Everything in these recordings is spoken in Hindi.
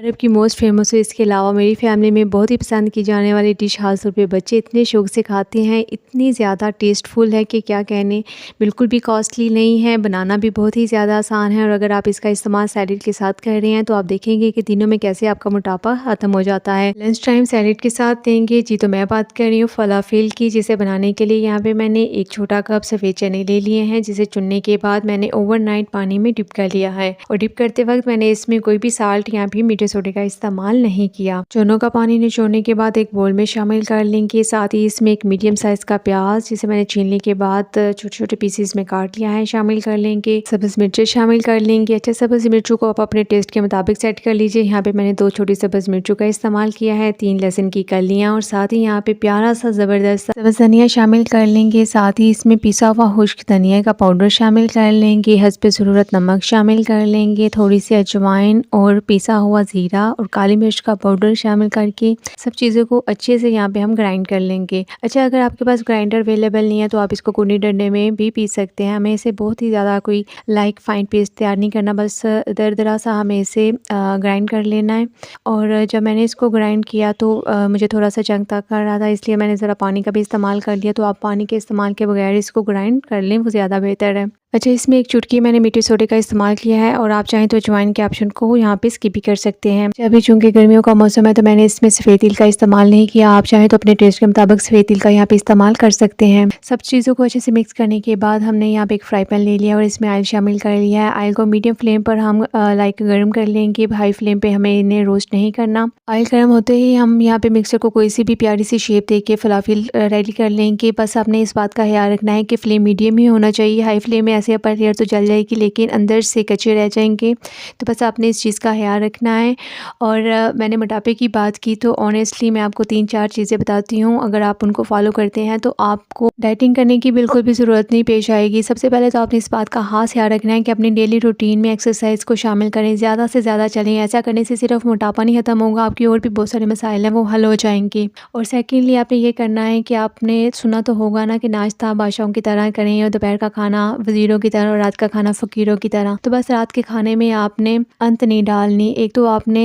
अरब की मोस्ट फेमस है। इसके अलावा मेरी फैमिली में बहुत ही पसंद की जाने वाली डिश खासतौर पे बच्चे इतने शौक से खाते हैं, इतनी ज़्यादा टेस्टफुल है कि क्या कहने। बिल्कुल भी कॉस्टली नहीं है, बनाना भी बहुत ही ज़्यादा आसान है और अगर आप इसका इस्तेमाल सैलेड के साथ कर रहे हैं तो आप देखेंगे कि दिनों में कैसे आपका मोटापा ख़त्म हो जाता है। लंच टाइम सैलेड के साथ देंगे जी। तो मैं बात कर रही हूँ फलाफिल की, जिसे बनाने के लिए यहाँ पे मैंने एक छोटा कप सफ़ेद चने ले लिए हैं, जिसे चुनने के बाद मैंने ओवरनाइट पानी में डिप कर लिया है और डिप करते वक्त मैंने इसमें कोई भी साल्ट या फिर मीठे सोडे का इस्तेमाल नहीं किया। चनों का पानी निचोड़ने के बाद एक बोल में शामिल कर लेंगे। साथ ही इसमें एक मीडियम साइज का प्याज, जिसे मैंने छीलने के बाद छोटे छोटे पीसेस में काट लिया है, शामिल कर लेंगे। सब्ज मिर्चें शामिल कर लेंगे। अच्छा, सब्ज मिर्चों को आप अपने टेस्ट के मुताबिक सेट कर लीजिए। यहाँ पे मैंने 2 छोटी सब्ज मिर्चों का इस्तेमाल किया है, 3 लहसुन की कलियाँ और साथ ही यहाँ पे प्यारा सा ज़बरदस्त सब्ज धनिया शामिल कर लेंगे। साथ ही इसमें पिसा हुआ खुश्क धनिया का पाउडर शामिल कर लेंगे। हस्ब ज़रूरत नमक शामिल कर लेंगे, थोड़ी सी अजवाइन और पिसा हुआ ज़ीरा और काली मिर्च का पाउडर शामिल करके सब चीज़ों को अच्छे से यहाँ पे हम ग्राइंड कर लेंगे। अच्छा, अगर आपके पास ग्राइंडर अवेलेबल नहीं है तो आप इसको कूनी डंडे में भी पीस सकते हैं। हमें इसे बहुत ही ज़्यादा कोई फाइन पेस्ट तैयार नहीं करना, बस दरदरा सा हमें इसे ग्राइंड कर लेना है। और जब मैंने इसको ग्राइंड किया तो मुझे थोड़ा सा चंगता कर रहा था, इसलिए मैंने ज़रा पानी का भी इस्तेमाल कर लिया। तो आप पानी के इस्तेमाल के बगैर इसको ग्राइंड कर लें, वो ज़्यादा बेहतर है। अच्छा, इसमें एक चुटकी मैंने मीठे सोडे का इस्तेमाल किया है और आप चाहें तो अजवाइन के ऑप्शन को यहाँ पे स्किप भी कर सकते हैं। अभी चूंकि गर्मियों का मौसम है तो मैंने इसमें सफ़ेद तिल का इस्तेमाल नहीं किया। आप चाहें तो अपने टेस्ट के मुताबिक सफ़ेद तिल का यहाँ पे इस्तेमाल कर सकते हैं। सब चीज़ों को अच्छे से मिक्स करने के बाद हमने यहाँ पे एक फ्राई पैन ले लिया और इसमें ऑयल शामिल कर लिया है। ऑयल को मीडियम फ्लेम पर हम गर्म कर लेंगे, हाई फ्लेम पे हमें इन्हें रोस्ट नहीं करना। ऑयल गर्म होते ही हम यहाँ पे मिक्सर को कोई सी भी प्यारी सी शेप दे के फलाफिल रेडी कर लेंगे। बस आपने इस बात का ख्याल रखना है कि फ्लेम मीडियम ही होना चाहिए। हाई फ्लेम में ऐसे अपर लेयर तो जल जाएगी लेकिन अंदर से कच्चे रह जाएंगे, तो बस आपने इस चीज़ का ख्याल रखना है। और मैंने मोटापे की बात की तो ऑनेस्टली मैं आपको 3-4 चीज़ें बताती हूँ, अगर आप उनको फॉलो करते हैं तो आपको डाइटिंग करने की बिल्कुल भी ज़रूरत नहीं पेश आएगी। सबसे पहले तो आपने इस बात का खास ख्याल रखना है कि अपनी डेली रूटीन में एक्सरसाइज को शामिल करें, ज़्यादा से ज़्यादा चलें। ऐसा करने से सिर्फ मोटापा नहीं खत्म होगा, आपकी और भी बहुत सारे मसाइल हैं वो हल हो जाएंगे। और सेकेंडली आपने ये करना है कि आपने सुना तो होगा ना कि नाश्ता बादशाहों की तरह करें और दोपहर का खाना वज़ीरों की तरह और रात का खाना फ़कीरों की तरह। तो बस रात के खाने में आपने अंत नहीं डालनी। एक तो आपने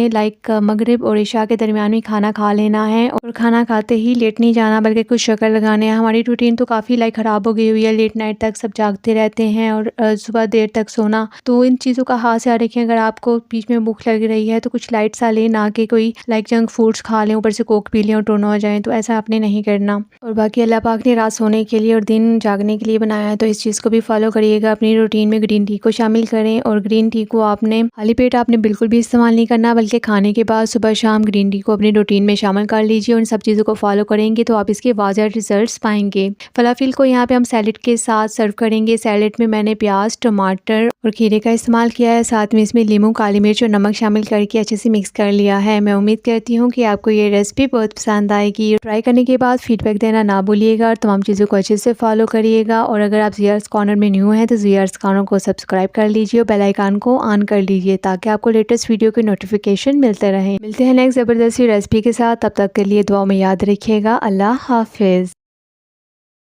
मगरिब और इशा के दरमियान में खाना खा लेना है और खाना खाते ही लेट नहीं जाना बल्कि कुछ शक्ल लगाने हैं। हमारी रूटीन तो काफ़ी ख़राब हो गई हुई है, लेट नाइट तक सब जागते रहते हैं और सुबह देर तक सोना। तो इन चीज़ों का खास याद रखें। अगर आपको बीच में भूख लग रही है तो कुछ लाइट सा लें, ना कि कोई जंक फूड्स खा लें, ऊपर से कोक पी लें और टोना हो जाएं, तो ऐसा आपने नहीं करना। और बाकी अल्लाह पाक ने रात सोने के लिए और दिन जागने के लिए बनाया है, तो इस चीज़ को भी फॉलो करिएगा। अपनी रूटीन में ग्रीन टी को शामिल करें और ग्रीन टी को आपने खाली पेट आपने बिल्कुल भी इस्तेमाल नहीं करना, बल्कि खाने के बाद सुबह शाम ग्रीन टी को अपनी रूटीन में शामिल कर लीजिए। उन सब चीज़ों को फॉलो करेंगे तो आप इसके वाज़ह रिजल्ट्स पाएंगे। फलाफिल को यहाँ पे हम सैलेड के साथ सर्व करेंगे। सैलेड में मैंने प्याज, टमाटर और खीरे का इस्तेमाल किया है, साथ में इसमें लीमू, काली मिर्च और नमक शामिल करके अच्छे से मिक्स कर लिया है। मैं उम्मीद करती हूँ कि आपको ये रेसिपी बहुत पसंद आएगी। ट्राई करने के बाद फीडबैक देना ना भूलिएगा और तमाम चीज़ों को अच्छे से फॉलो करिएगा। और अगर आप ज़ियार्स कॉर्नर में न्यू हैं तो ज़ियार्स कॉर्नर को सब्सक्राइब कर लीजिए और बेल आइकन को ऑन कर लीजिए ताकि आपको लेटेस्ट वीडियो के नोटिफिकेशन मिलते रहें। मिलते हैं नेक्स्ट ज़बरदस्ती रेसिपी के साथ, तब तक के लिए दुआ में याद रखिएगा। अल्लाह हाफिज़।